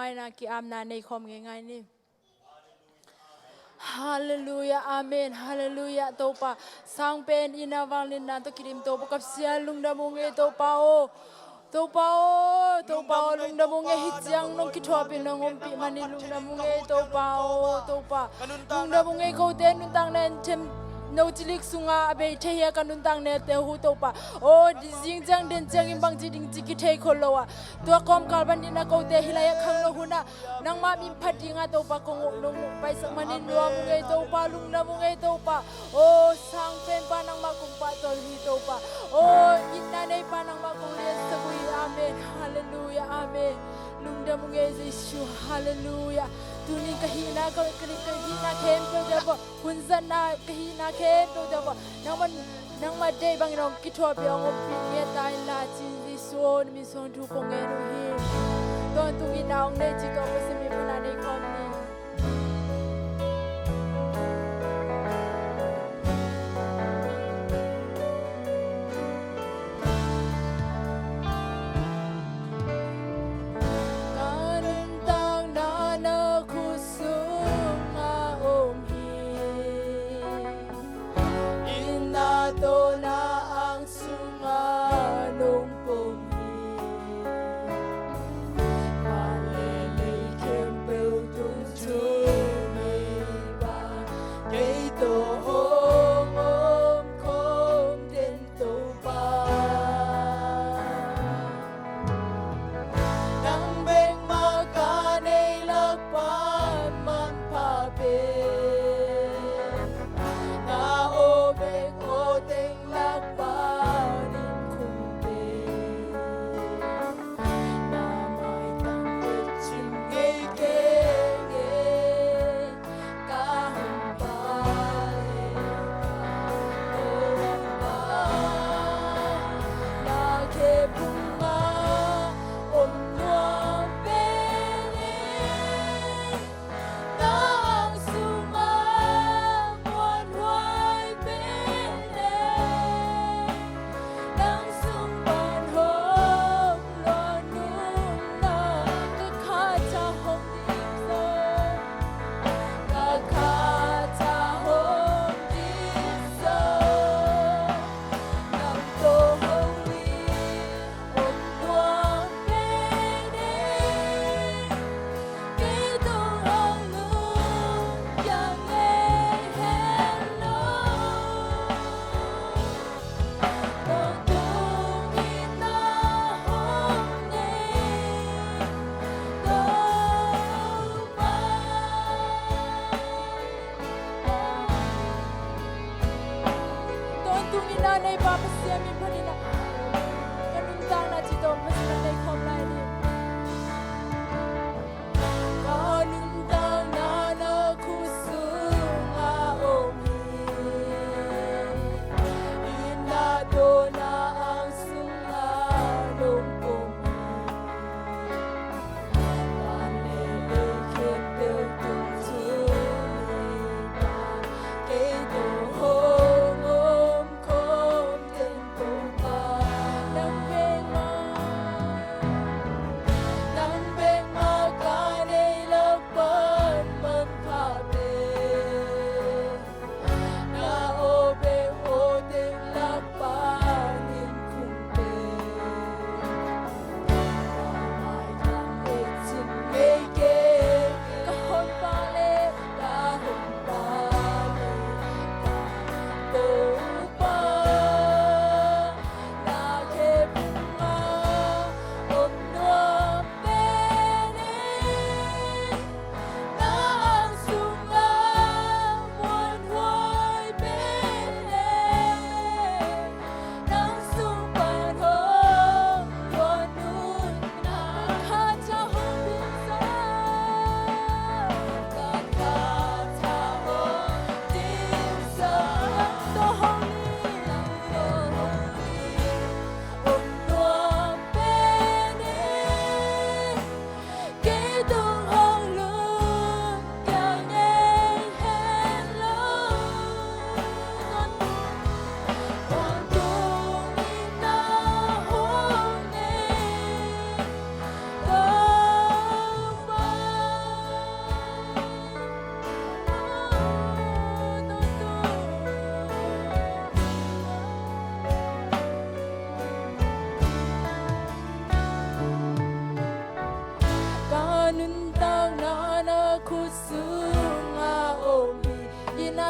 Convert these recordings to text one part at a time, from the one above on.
ไม่นะกิอามนาในคอมง่ายๆนี่ฮาเลลูยาอาเมนฮาเลลูยาโตปาสังเป็นอินาวังลินนาตกิริมโตปกับเสียลุงดามุงเอโตปาโอโตปาโอลุงดามุงเอฮิจังนงกิทวปินงอมปิมันนี่ลุงดามุงเอโตปาโอโตปาลุงดามุงเอโคเตนุตังเนนเทมno cilik sunga abe thaya kanuntang ne te hu to pa o jing jang den jang imbang jiding jiki thai kholowa to kom kalban ina ko te hilaya khang no huna nang ma mi phatinga to pa kong no pai samanin lo mu ngai to pa lung na mu ngai to pa o sang pen pa nang ma kum pa to hi to pa o inna nei pa nang ma kong le sagui amen hallelujah amen lung da mu ngai jesu hallelujah tuning kahina kahina kem pe de bo hunzana kahina kem pe de bo nang ma de bang rong kitho pe ong pi nge tai la chi ji son mi son thu ko nge no hi don tu gi naung ne chi to pe se mi puna nei khom ni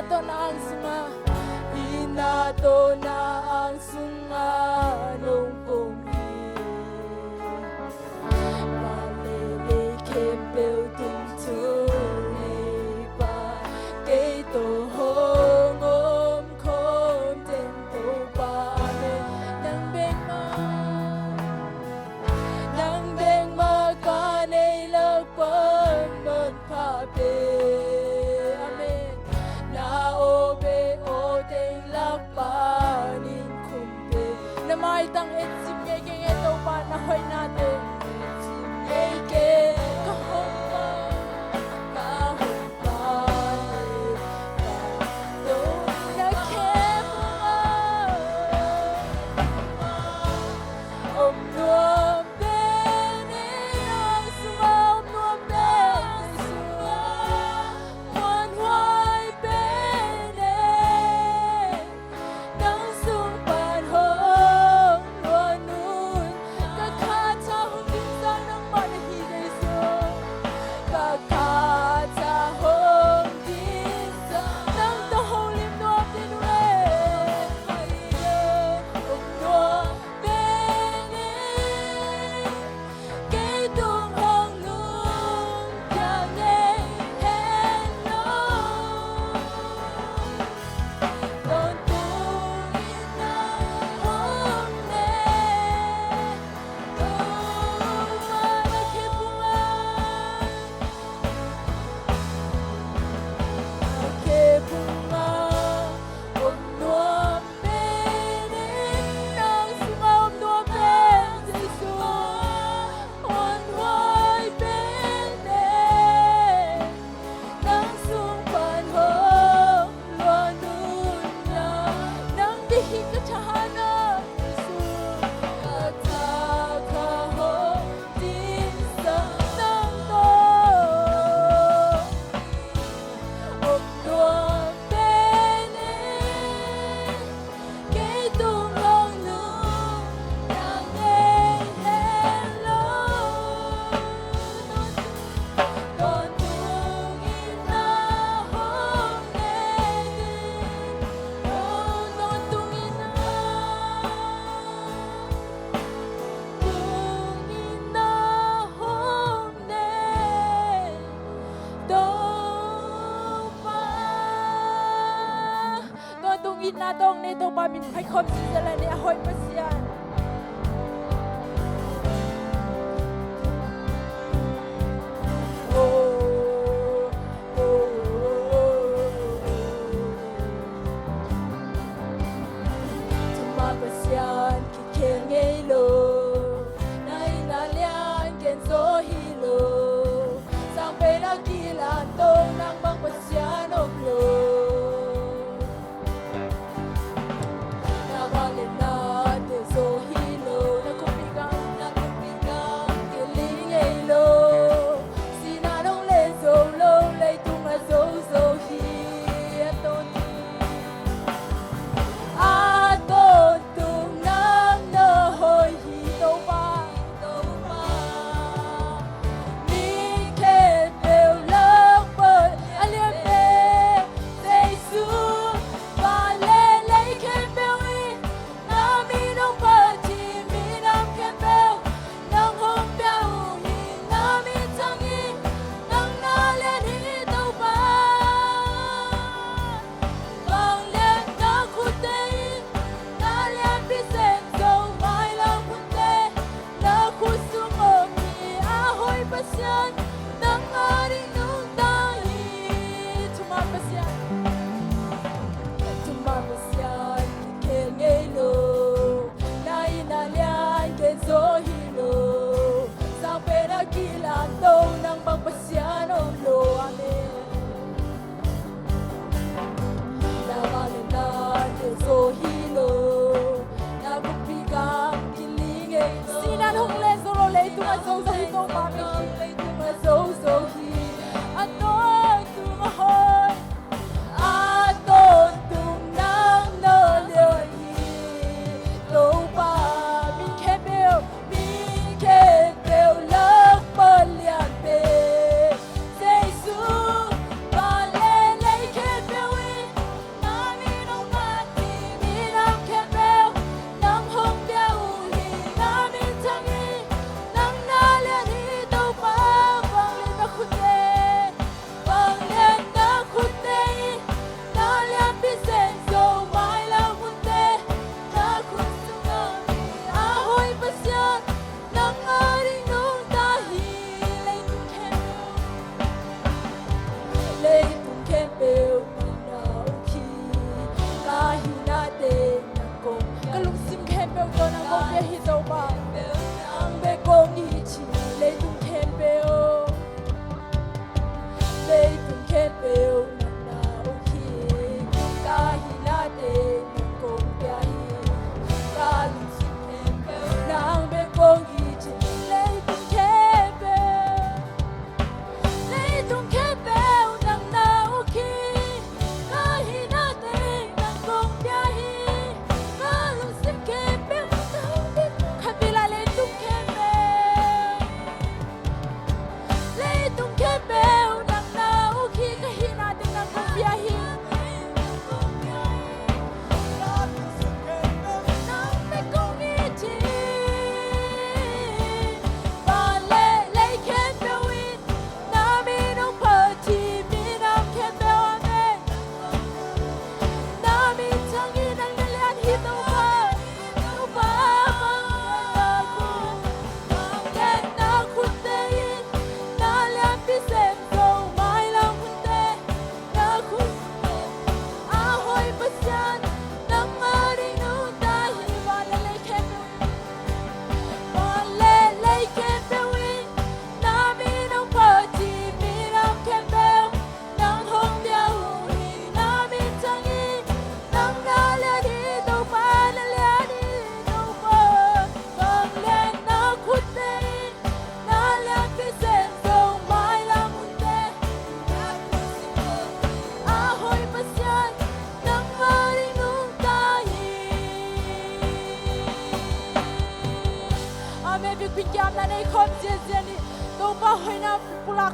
inato na ang sunga. Inato na ang sunga nung pumi. Malilikim bêu tung tunay pa. Kay to hong khom tên to pa. Nang beng ma. Nang beng ma ka nay lợp bơm bơm pa bê. Amen. Na ô bê ô tên lắc pa nin khum bê. Na mai tang et sim nghe nghe nghe to pa na hoy natin. Nghe nghe ka hong pa. Ka hong pa. Do na khem ma. Nuam bên ang sunga. Nuam bên sunga. Quan hoài bên nắng sung bàn hồng luôn nun. Các khát cha hồng kim sa nắng mặn hi gây sương. Các khát cha hồng kim sa nắng to hồng lim nuam tin huệ. Nuam bên cái tung hồng luôn càng nghe hẹn nông. Con tung in na hôm nay. Tung mà đã khiếp bunga. Khiếp bunga. Nuam bên nắng sunga. Nuam bên Giêsu. Quan hoài bên nắng sung bàn hồng luôn nun na. Nang dihi ka chahana Giêsu. Các ta ka hồng tin sa nang to. Nuam bên cái tung hồng luôn càng nghe hẹn lâu. Con tung in na hôm nay. Con tung in na. Tung in na hôm nay. Đâu pa. Con tung in na tong này đâu pa mình phải khom xin ra lại này hỏi mà xian. Tumapasyan kikengelo. Nainalian ken sohilo. Sampai nagilan tong nang magpasyan oglo. Nabalin natin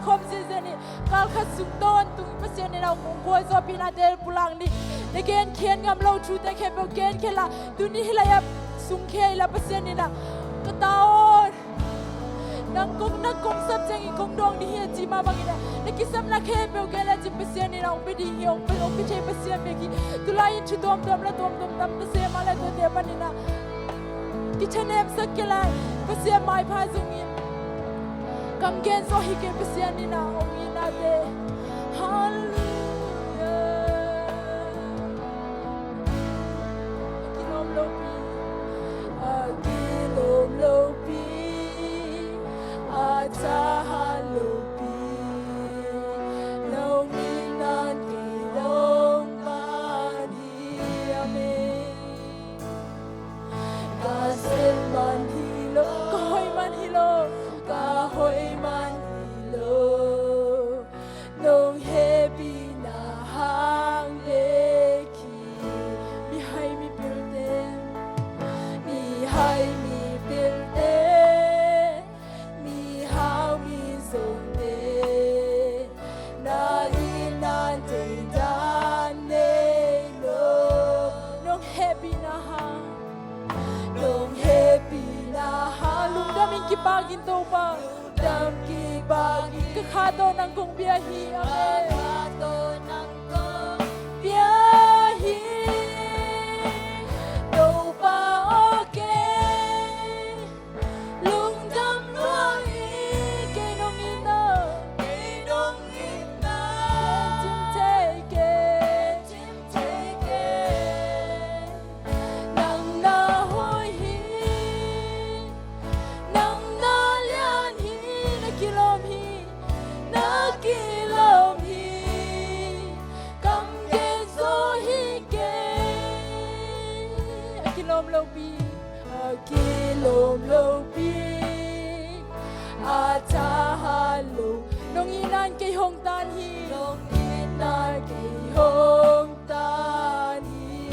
คมเสียนี่การขัดสุงต้นตุงเปเสียนี่เราคงควรจะพินาเดลปุลังนี่ในเกณฑ์เขียนงามเราชูแต่แค่เกณฑ์แค่ละตุนี่ให้ละสุงเคยละเปเสียนี่นะก็ตานังกงสับจังอีกงดองนี่เฮียจีมาบางอีนะนักกิสัมนักเฮเบลเกลจิเปเสียนี่เราไปดีเฮียองไปองไปเชเปเสียเบกีตุลายินชุดดมละดมตะเสียมาละตัวเดียบันนี่นะกิชเนมสักเกลัยเปเสียไม่พาซุงิกังเกนโซฮิเกเปเสียนี่นะองอีนาเดฮาเลลูยากิโลมโลปีกิโลมโลปีAtahalupi Longinan kilong manhiamin Kasil manhilo Kahoy manhilo Kahoy manhilo Nong hebi na hangleki Mihay mi pilden Mihay mi pilden Kipagin to pa dam kipagin kakado ng kong biyahe amen kakado ng kong biyahe to pa okay lungdam luang kay nong ina Jim take nang nahoy Kilom lopi atahalo nong inan kay hong tanhi nong inan kay hong tanhi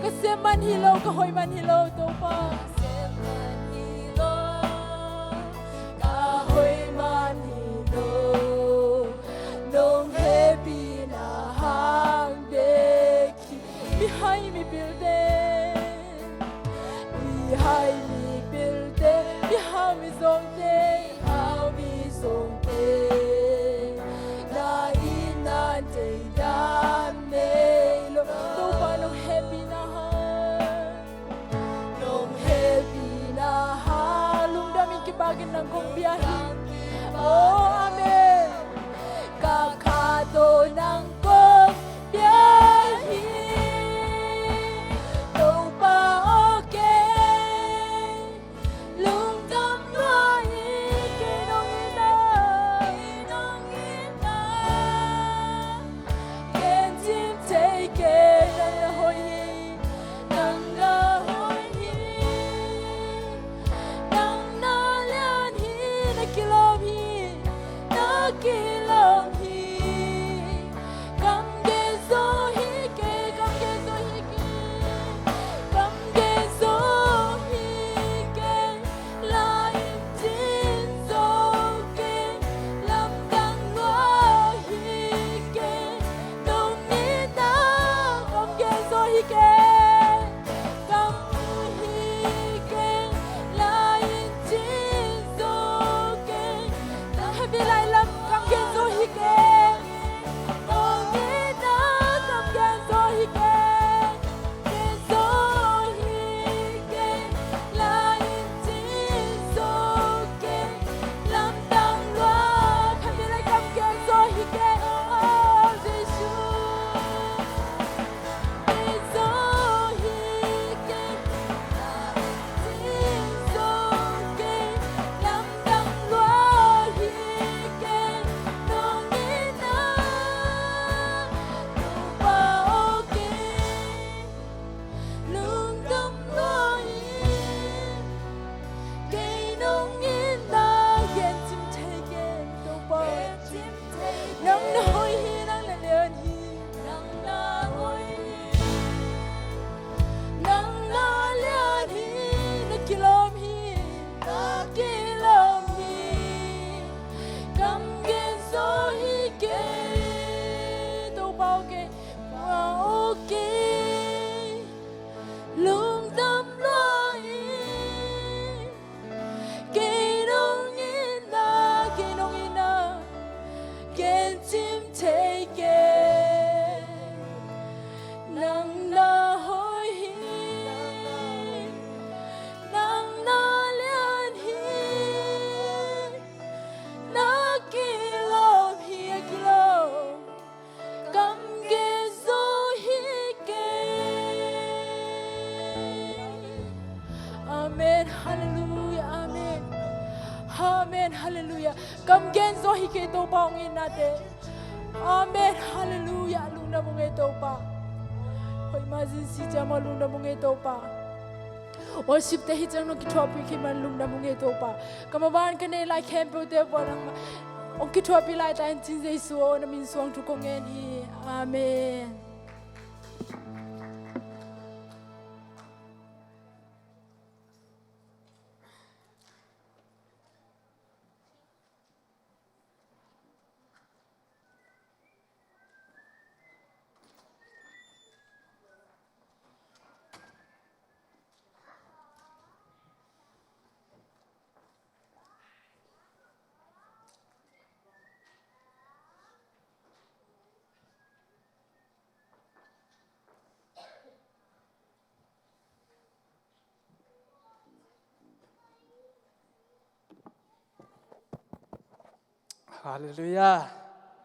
kasi man hilaw kahoy man hilaw to pa kasi man hilaw kahoy man hilaw nong happy na hang deki mihay mi building Hai mi pilte, how mi songte, how mi songte. Na inan te dam ne lo, to pa nong happy na ha, nong happy. chim thế kê nang na hoi hi nang na lian hi na kilo hi kilo cầm ghê zo hi kê. Amen, hallelujah, amen. Amen, hallelujah. Cầm gen zo hi ke to pa ngin na de. Amen, hallelujah. Lung na mong ito pa. Hoy mazin si jama lung na mong ito pa. Worship te hi jang no ki topi ki man lung na mong ito pa. Kamaban ka ne lai kem po te po nang ong ki topi lai ta in jin zai suo na min suang tu kong en hi. Amen. Hallelujah.